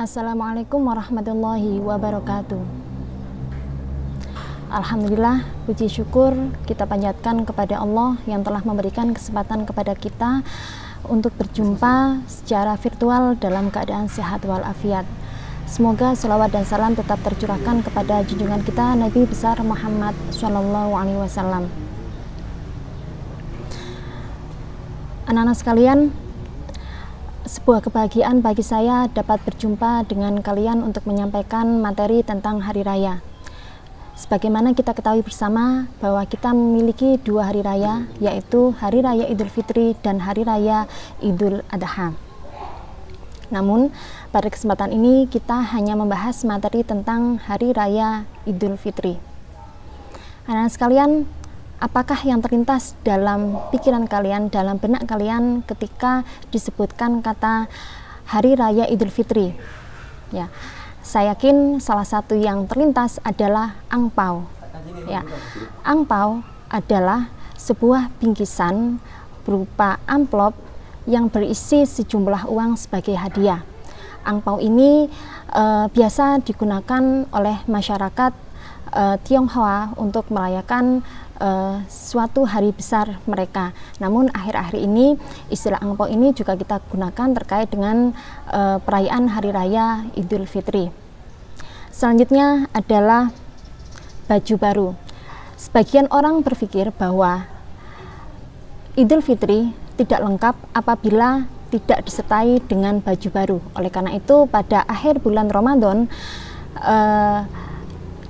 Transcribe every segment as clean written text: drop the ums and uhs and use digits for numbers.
Assalamualaikum warahmatullahi wabarakatuh. Alhamdulillah, puji syukur kita panjatkan kepada Allah yang telah memberikan kesempatan kepada kita untuk berjumpa secara virtual dalam keadaan sehat walafiat. Semoga selawat dan salam tetap tercurahkan kepada junjungan kita Nabi besar Muhammad SAW. Anak-anak sekalian, sebuah kebahagiaan bagi saya dapat berjumpa dengan kalian untuk menyampaikan materi tentang hari raya. Sebagaimana kita ketahui bersama bahwa kita memiliki dua hari raya, yaitu Hari Raya Idul Fitri dan Hari Raya Idul Adha. Namun, pada kesempatan ini kita hanya membahas materi tentang Hari Raya Idul Fitri. Anak-anak sekalian, apakah yang terlintas dalam pikiran kalian, dalam benak kalian ketika disebutkan kata Hari Raya Idul Fitri? Ya, saya yakin salah satu yang terlintas adalah angpau. Ya, angpau adalah sebuah bingkisan berupa amplop yang berisi sejumlah uang sebagai hadiah. Angpau ini biasa digunakan oleh masyarakat Tionghoa untuk merayakan suatu hari besar mereka. Namun akhir-akhir ini istilah angpau ini juga kita gunakan terkait dengan perayaan Hari Raya Idul Fitri. Selanjutnya adalah baju baru. Sebagian orang berpikir bahwa Idul Fitri tidak lengkap apabila tidak disertai dengan baju baru. Oleh karena itu pada akhir bulan Ramadan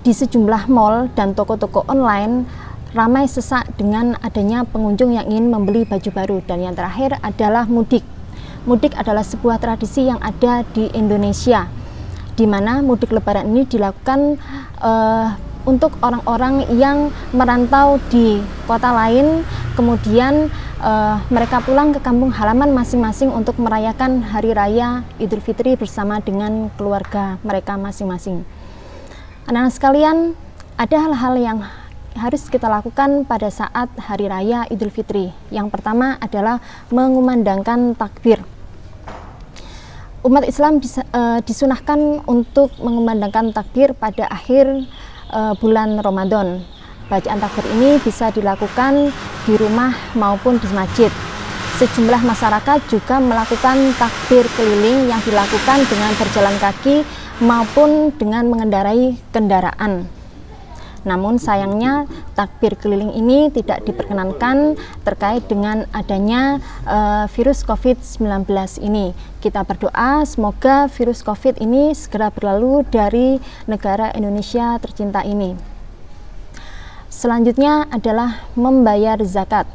di sejumlah mall dan toko-toko online ramai sesak dengan adanya pengunjung yang ingin membeli baju baru. Dan yang terakhir adalah mudik. Mudik adalah sebuah tradisi yang ada di Indonesia, di mana mudik lebaran ini dilakukan untuk orang-orang yang merantau di kota lain, kemudian mereka pulang ke kampung halaman masing-masing untuk merayakan Hari Raya Idul Fitri bersama dengan keluarga mereka masing-masing. Anak-anak sekalian, ada hal-hal yang harus kita lakukan pada saat Hari Raya Idul Fitri. Yang pertama adalah mengumandangkan takbir. Umat Islam disunahkan untuk mengumandangkan takbir pada akhir bulan Ramadan. Bacaan takbir ini bisa dilakukan di rumah maupun di masjid. Sejumlah masyarakat juga melakukan takbir keliling yang dilakukan dengan berjalan kaki maupun dengan mengendarai kendaraan. Namun sayangnya takbir keliling ini tidak diperkenankan terkait dengan adanya virus COVID-19 ini. Kita berdoa semoga virus COVID ini segera berlalu dari negara Indonesia tercinta ini. Selanjutnya adalah membayar zakat.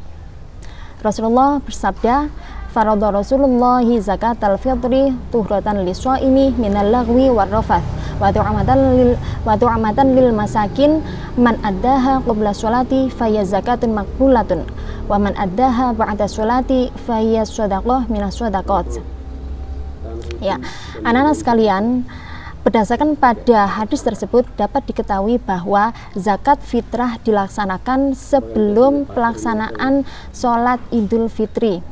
Rasulullah bersabda, "Faradha Rasulullahi zakatal fitri tuhratan lis-shaimi minal lagwi warrafath wa tu'amatan lil masakin man addaha qabla sholati faya zakatun maqbulatun wa man addaha ba'da sholati faya shadaqah minas shadaqat." Ya, anak-anak sekalian, berdasarkan pada hadis tersebut dapat diketahui bahwa zakat fitrah dilaksanakan sebelum pelaksanaan sholat Idul Fitri.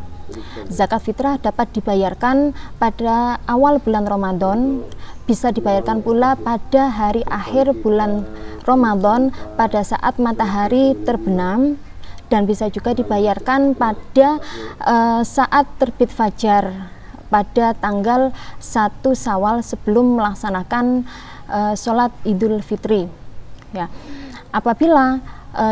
Zakat fitrah dapat dibayarkan pada awal bulan Ramadan, bisa dibayarkan pula pada hari akhir bulan Ramadan pada saat matahari terbenam, dan bisa juga dibayarkan pada saat terbit fajar pada tanggal 1 Syawal sebelum melaksanakan sholat Idul Fitri. Ya. Apabila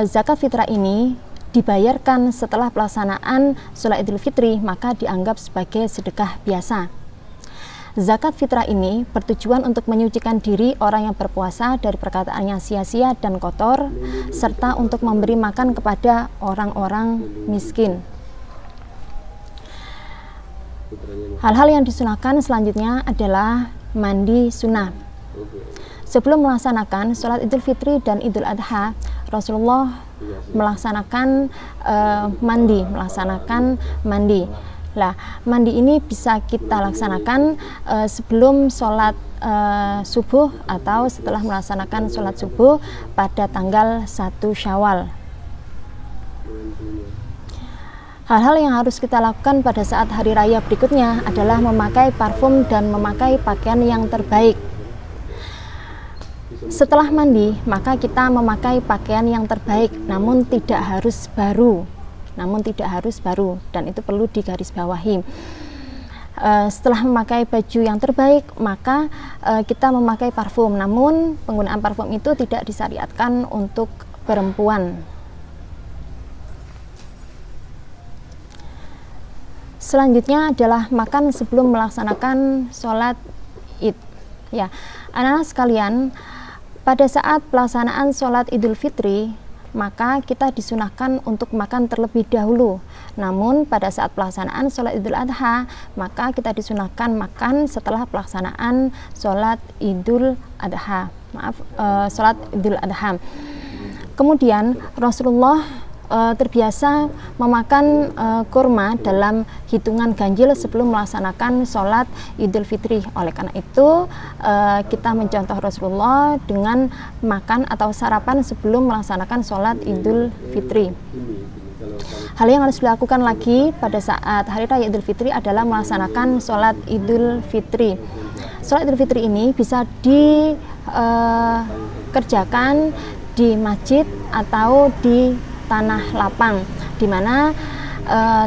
zakat fitrah ini dibayarkan setelah pelaksanaan sholat Idul Fitri, maka dianggap sebagai sedekah biasa. Zakat fitrah ini bertujuan untuk menyucikan diri orang yang berpuasa dari perkataan yang sia-sia dan kotor, serta untuk memberi makan kepada orang-orang miskin. Hal-hal yang disunahkan selanjutnya adalah mandi sunnah. Sebelum melaksanakan sholat Idul Fitri dan Idul Adha, Rasulullah melaksanakan mandi. Lah, mandi ini bisa kita laksanakan sebelum sholat subuh atau setelah melaksanakan sholat subuh pada tanggal 1 Syawal. Hal-hal yang harus kita lakukan pada saat hari raya berikutnya adalah memakai parfum dan memakai pakaian yang terbaik. Setelah mandi, maka kita memakai pakaian yang terbaik, namun tidak harus baru. Dan itu perlu digarisbawahi. Setelah memakai baju yang terbaik, maka kita memakai parfum, namun penggunaan parfum itu tidak disyariatkan untuk perempuan. Selanjutnya adalah makan sebelum melaksanakan sholat Id. Ya, anak-anak sekalian, pada saat pelaksanaan sholat Idul Fitri, maka kita disunahkan untuk makan terlebih dahulu. Namun pada saat pelaksanaan sholat Idul Adha, maka kita disunahkan makan setelah pelaksanaan sholat Idul Adha. Sholat Idul Adha. Kemudian Rasulullah terbiasa memakan kurma dalam hitungan ganjil sebelum melaksanakan sholat Idul Fitri. Oleh karena itu kita mencontoh Rasulullah dengan makan atau sarapan sebelum melaksanakan sholat Idul Fitri. Hal yang harus dilakukan lagi pada saat hari raya Idul Fitri adalah melaksanakan sholat Idul Fitri. Sholat Idul Fitri ini bisa dikerjakan di masjid atau di tanah lapang, di mana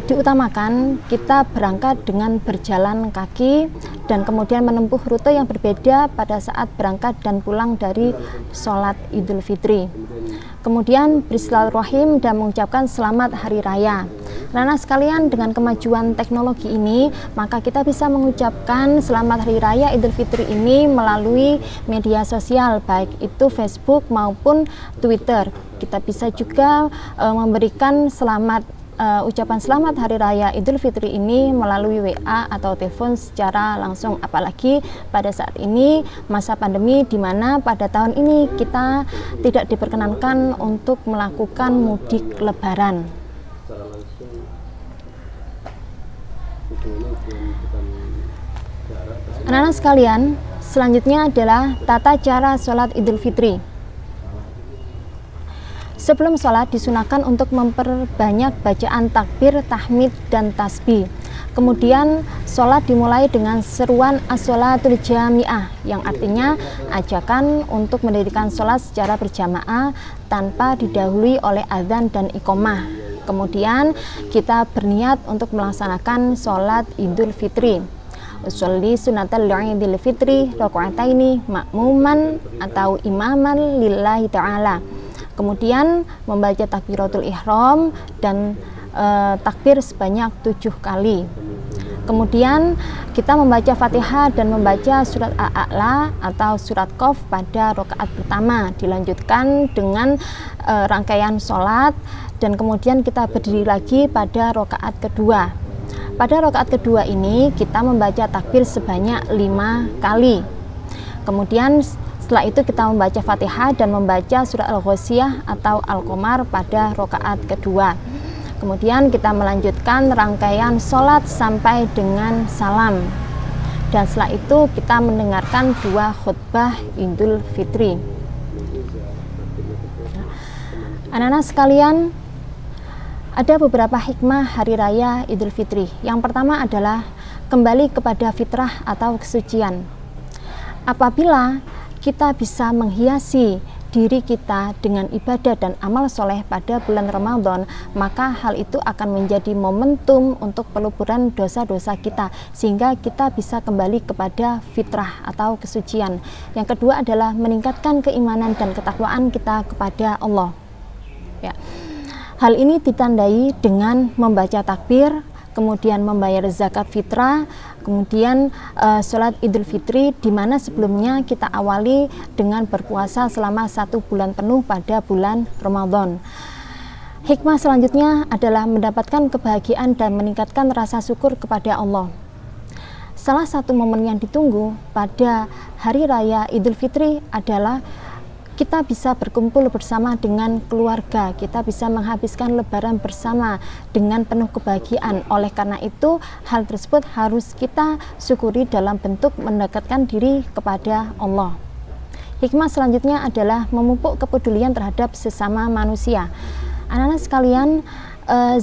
diutamakan kita berangkat dengan berjalan kaki dan kemudian menempuh rute yang berbeda pada saat berangkat dan pulang dari sholat Idul Fitri. Kemudian bersilaturahim dan mengucapkan selamat hari raya. Nah, sekalian, dengan kemajuan teknologi ini, maka kita bisa mengucapkan selamat hari raya Idul Fitri ini melalui media sosial, baik itu Facebook maupun Twitter. Kita bisa juga memberikan ucapan selamat hari raya Idul Fitri ini melalui WA atau telepon secara langsung, apalagi pada saat ini masa pandemi, di mana pada tahun ini kita tidak diperkenankan untuk melakukan mudik lebaran. Anak-anak sekalian, selanjutnya adalah tata cara sholat Idul Fitri. Sebelum sholat disunahkan untuk memperbanyak bacaan takbir, tahmid, dan tasbih. Kemudian sholat dimulai dengan seruan as-sholatul jami'ah, yang artinya ajakan untuk mendirikan sholat secara berjamaah tanpa didahului oleh adzan dan iqomah. Kemudian kita berniat untuk melaksanakan sholat Idul Fitri. Usolli sunatal Idul Fitri rakaataini makmuman atau imaman lillahi ta'ala. Kemudian membaca takbiratul ihram dan takbir sebanyak 7 kali. Kemudian kita membaca Fatihah dan membaca surat Al-A'la atau surat Qaf pada rakaat pertama. Dilanjutkan dengan rangkaian sholat dan kemudian kita berdiri lagi pada rakaat kedua. Pada rakaat kedua ini kita membaca takbir sebanyak 5 kali. Kemudian setelah itu kita membaca Fatihah dan membaca surat Al-Ghasyiyah atau Al-Qamar pada rakaat kedua. Kemudian kita melanjutkan rangkaian sholat sampai dengan salam. Dan setelah itu kita mendengarkan 2 khutbah Idul Fitri. Anak-anak sekalian, ada beberapa hikmah hari raya Idul Fitri. Yang pertama adalah kembali kepada fitrah atau kesucian. Apabila kita bisa menghiasi diri kita dengan ibadah dan amal soleh pada bulan Ramadan, maka hal itu akan menjadi momentum untuk peluburan dosa-dosa kita, sehingga kita bisa kembali kepada fitrah atau kesucian. Yang kedua adalah meningkatkan keimanan dan ketakwaan kita kepada Allah. Ya. Hal ini ditandai dengan membaca takbir, kemudian membayar zakat fitrah, kemudian sholat Idul Fitri, di mana sebelumnya kita awali dengan berpuasa selama 1 bulan penuh pada bulan Ramadan. Hikmah selanjutnya adalah mendapatkan kebahagiaan dan meningkatkan rasa syukur kepada Allah. Salah satu momen yang ditunggu pada hari raya Idul Fitri adalah kita bisa berkumpul bersama dengan keluarga, kita bisa menghabiskan lebaran bersama dengan penuh kebahagiaan. Oleh karena itu, hal tersebut harus kita syukuri dalam bentuk mendekatkan diri kepada Allah. Hikmah selanjutnya adalah memupuk kepedulian terhadap sesama manusia. Anak-anak sekalian,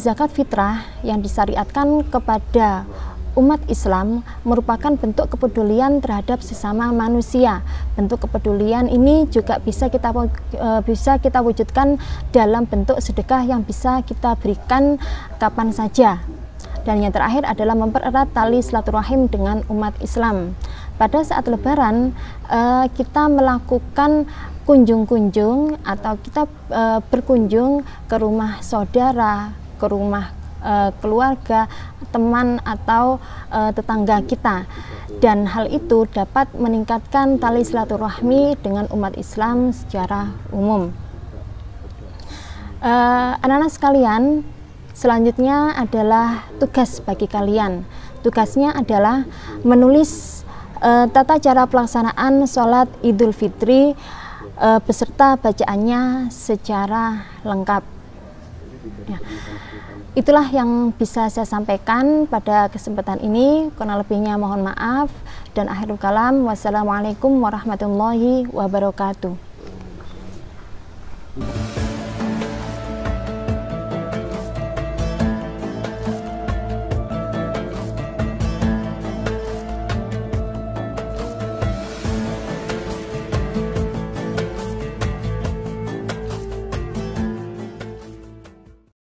zakat fitrah yang disyariatkan kepada umat Islam merupakan bentuk kepedulian terhadap sesama manusia. Bentuk kepedulian ini juga bisa kita wujudkan dalam bentuk sedekah yang bisa kita berikan kapan saja. Dan yang terakhir adalah mempererat tali silaturahim dengan umat Islam. Pada saat Lebaran kita melakukan kunjung-kunjung atau kita berkunjung ke rumah saudara, ke rumah keluarga, teman atau tetangga kita, dan hal itu dapat meningkatkan tali silaturahmi dengan umat Islam secara umum. Anak-anak sekalian, selanjutnya adalah tugas bagi kalian. Tugasnya adalah menulis tata cara pelaksanaan sholat Idul Fitri beserta bacaannya secara lengkap. Ya. Itulah yang bisa saya sampaikan pada kesempatan ini. Kurang lebihnya mohon maaf, dan akhirul kalam, wassalamualaikum warahmatullahi wabarakatuh.